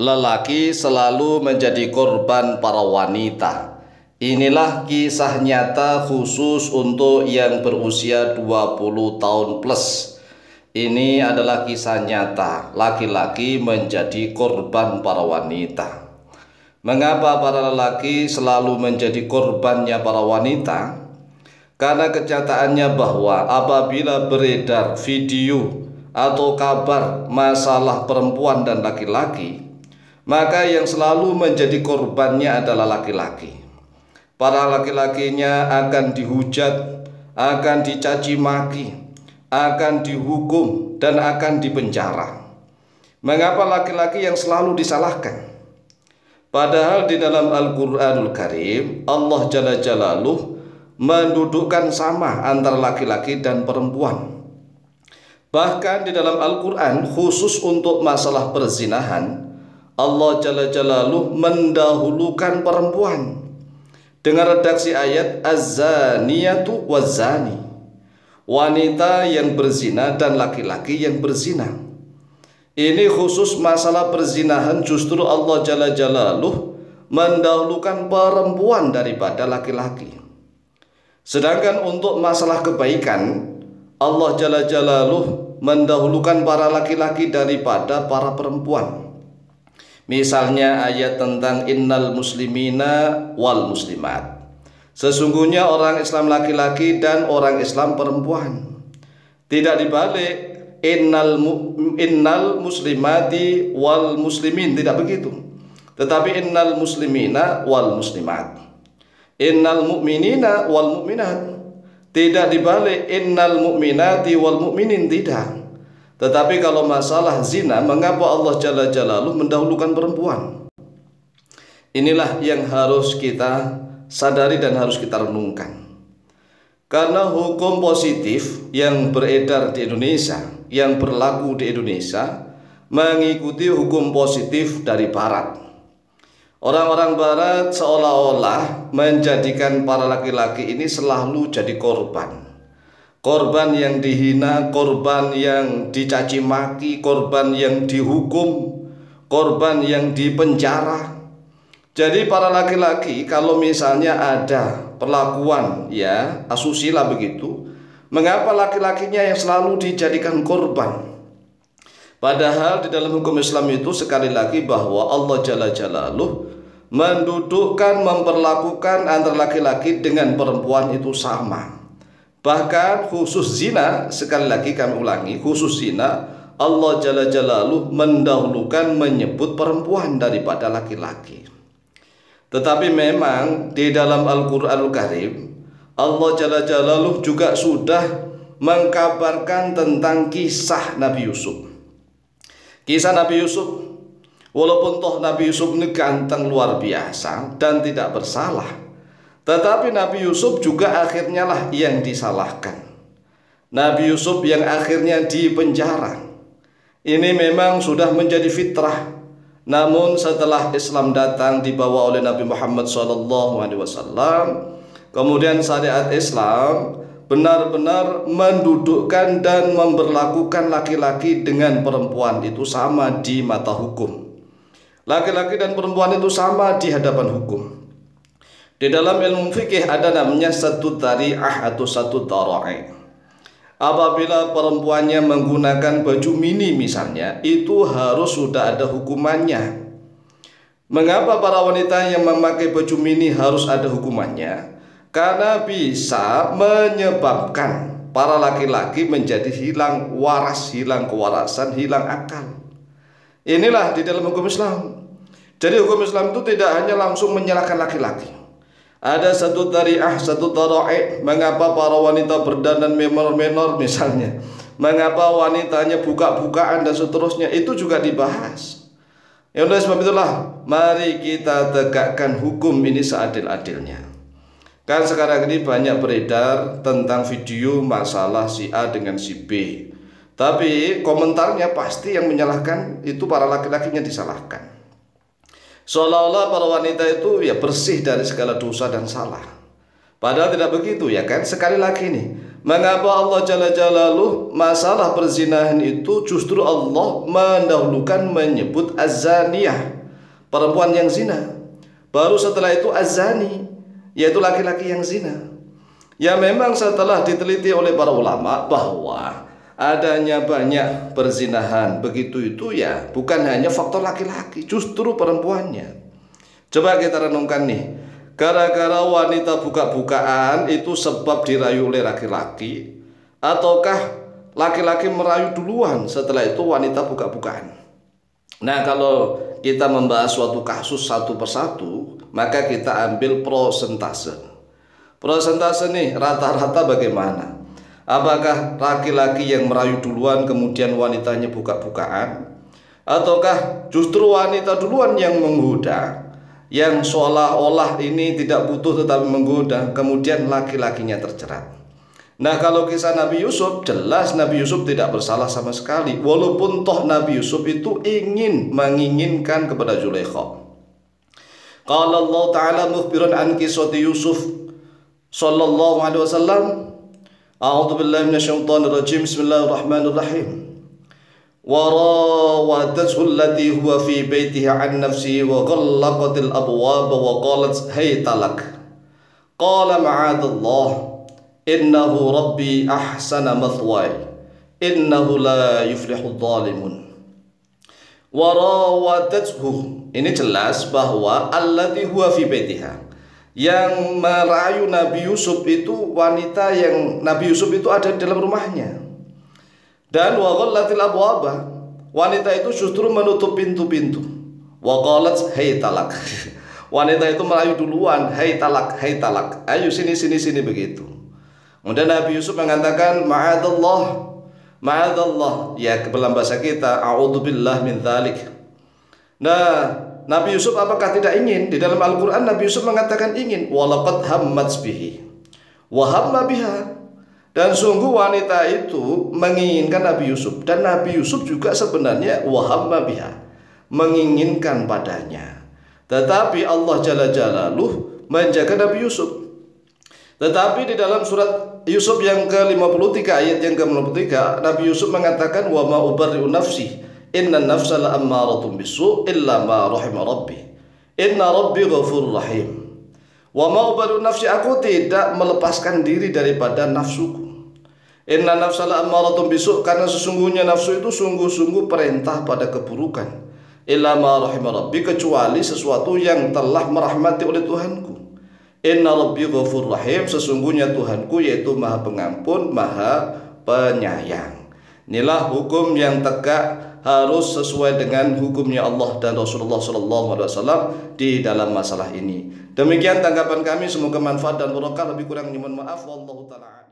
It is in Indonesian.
Lelaki selalu menjadi korban para wanita. Inilah kisah nyata khusus untuk yang berusia 20 tahun plus. Ini adalah kisah nyata laki-laki menjadi korban para wanita. Mengapa para lelaki selalu menjadi korbannya para wanita? Karena kenyataannya bahwa apabila beredar video atau kabar masalah perempuan dan laki-laki, maka yang selalu menjadi korbannya adalah laki-laki. Para laki-lakinya akan dihujat, akan dicaci maki, akan dihukum, dan akan dipenjara. Mengapa laki-laki yang selalu disalahkan? Padahal di dalam Al-Quranul Karim, Allah Jalla Jalaluh mendudukkan sama antara laki-laki dan perempuan. Bahkan di dalam Al-Quran khusus untuk masalah perzinahan, Allah Jalla Jalaluh mendahulukan perempuan dengan redaksi ayat az-zaniyatu waz-zani, wanita yang berzina dan laki-laki yang berzina. Ini khusus masalah perzinahan, justru Allah Jalla Jalaluh mendahulukan perempuan daripada laki-laki. Sedangkan untuk masalah kebaikan, Allah Jalla Jalaluh mendahulukan para laki-laki daripada para perempuan. Misalnya ayat tentang innal muslimina wal muslimat. Sesungguhnya orang Islam laki-laki dan orang Islam perempuan. Tidak dibalik innal muslimati wal muslimin, tidak begitu. Tetapi innal muslimina wal muslimat. Innal mu'minina wal mu'minat. Tidak dibalik innal mu'minati wal mu'minin, tidak. Tetapi kalau masalah zina, mengapa Allah Jalla Jalaluh mendahulukan perempuan? Inilah yang harus kita sadari dan harus kita renungkan. Karena hukum positif yang beredar di Indonesia, yang berlaku di Indonesia, mengikuti hukum positif dari Barat. Orang-orang Barat seolah-olah menjadikan para laki-laki ini selalu jadi korban. Korban yang dihina, korban yang dicaci maki, korban yang dihukum, korban yang dipenjara. Jadi para laki-laki kalau misalnya ada perlakuan asusila begitu, mengapa laki-lakinya yang selalu dijadikan korban? Padahal di dalam hukum Islam itu sekali lagi bahwa Allah Jalla Jalaluh mendudukkan, memperlakukan antara laki-laki dengan perempuan itu sama. Bahkan khusus zina, sekali lagi kami ulangi, khusus zina, Allah Jalla Jalaluh mendahulukan menyebut perempuan daripada laki-laki. Tetapi memang di dalam Al-Quranul Karim, Allah Jalla Jalaluh juga sudah mengkabarkan tentang kisah Nabi Yusuf. Kisah Nabi Yusuf, walaupun toh Nabi Yusuf ini ganteng luar biasa dan tidak bersalah, tetapi Nabi Yusuf juga akhirnya lah yang disalahkan. Nabi Yusuf yang akhirnya dipenjara. Ini memang sudah menjadi fitrah. Namun setelah Islam datang dibawa oleh Nabi Muhammad SAW, kemudian syariat Islam benar-benar mendudukkan dan memberlakukan laki-laki dengan perempuan itu sama di mata hukum. Laki-laki dan perempuan itu sama di hadapan hukum. Di dalam ilmu fikih ada namanya satu tari'ah atau satu tara'i. Apabila perempuannya menggunakan baju mini misalnya, itu harus sudah ada hukumannya. Mengapa para wanita yang memakai baju mini harus ada hukumannya? Karena bisa menyebabkan para laki-laki menjadi hilang waras, hilang kewarasan, hilang akal. Inilah di dalam hukum Islam. Jadi hukum Islam itu tidak hanya langsung menyalahkan laki-laki. Ada satu tari'ah, satu tara'i. Mengapa para wanita berdandan menor-menor misalnya, mengapa wanitanya buka-bukaan dan seterusnya, itu juga dibahas. Ya oleh sebab itulah mari kita tegakkan hukum ini seadil-adilnya. Kan sekarang ini banyak beredar tentang video masalah si A dengan si B, tapi komentarnya pasti yang menyalahkan itu para laki-lakinya disalahkan. Seolah-olah para wanita itu bersih dari segala dosa dan salah. Padahal tidak begitu, ya kan? Sekali lagi nih, Mengapa Allah Jalla Jalaluhu masalah perzinahan itu justru Allah mendahulukan menyebut az-zaniyah, perempuan yang zina. Baru setelah itu az-zani, yaitu laki-laki yang zina. Ya memang setelah diteliti oleh para ulama bahwa adanya banyak perzinahan begitu itu ya bukan hanya faktor laki-laki, justru perempuannya. Coba kita renungkan nih. Gara-gara wanita buka-bukaan itu sebab dirayu oleh laki-laki, ataukah laki-laki merayu duluan setelah itu wanita buka-bukaan? Nah, kalau kita membahas suatu kasus satu persatu, maka kita ambil prosentase. Prosentase nih rata-rata bagaimana? Apakah laki-laki yang merayu duluan kemudian wanitanya buka-bukaan, ataukah justru wanita duluan yang menggoda, yang seolah-olah ini tidak butuh tetapi menggoda, kemudian laki-lakinya terjerat? Nah, kalau kisah Nabi Yusuf, jelas Nabi Yusuf tidak bersalah sama sekali, walaupun toh Nabi Yusuf itu menginginkan kepada Zulaikha. Qala Allah Ta'ala mukhbiran an kisati Yusuf sallallahu alaihi wasallam, a'udzu billahi minasyaitonir rajim, bismillahirrahmanirrahim. وراودته التي هو في بيتها عن نفسه وغلقت الأبواب وقالت هيت لك قال معاذ الله إنه ربي أحسن مثواي إنه لا يفلح الظالمون. Warawadatuhu, ini jelas bahwa allati huwa fi baitiha, yang merayu Nabi Yusuf itu wanita yang Nabi Yusuf itu ada di dalam rumahnya. Dan wa ghallatil abwaba, wanita itu justru menutup pintu-pintu. Wa qalat haytalak, wanita itu merayu duluan, haytalak, haytalak, ayo sini begitu. Kemudian Nabi Yusuf mengatakan ma'adallah, ma'adallah, ya dalam bahasa kita a'udzubillah min dzalik. Nah, Nabi Yusuf apakah tidak ingin? Di dalam Al-Qur'an Nabi Yusuf mengatakan ingin, walaqad hammat bihi wa hamma biha. Dan sungguh wanita itu menginginkan Nabi Yusuf, dan Nabi Yusuf juga sebenarnya wahamma biha, menginginkan padanya. Tetapi Allah Jalla Jalaluhu menjaga Nabi Yusuf. Tetapi di dalam surat Yusuf yang ke-53 ayat yang ke-53, Nabi Yusuf mengatakan wa ma ubarri'u nafsi inna nafsa la'ammaratun bisu' illa ma rahima rabbi inna rabbi ghafurur rahim. Wa ma ubarri'u nafsi, aku tidak melepaskan diri daripada nafsuku. Inna nafsa la'ammaratun bisu', karena sesungguhnya nafsu itu sungguh-sungguh perintah pada keburukan. Illa ma rahima rabbi, kecuali sesuatu yang telah merahmati oleh Tuhanku. Inna rabbi ghafur rahim, sesungguhnya Tuhanku yaitu Maha Pengampun, Maha Penyayang. Inilah hukum yang tegak, harus sesuai dengan hukumnya Allah dan Rasulullah SAW di dalam masalah ini. Demikian tanggapan kami, semoga manfaat dan barokah. Lebih kurang mohon maaf. Wallahu ta'ala.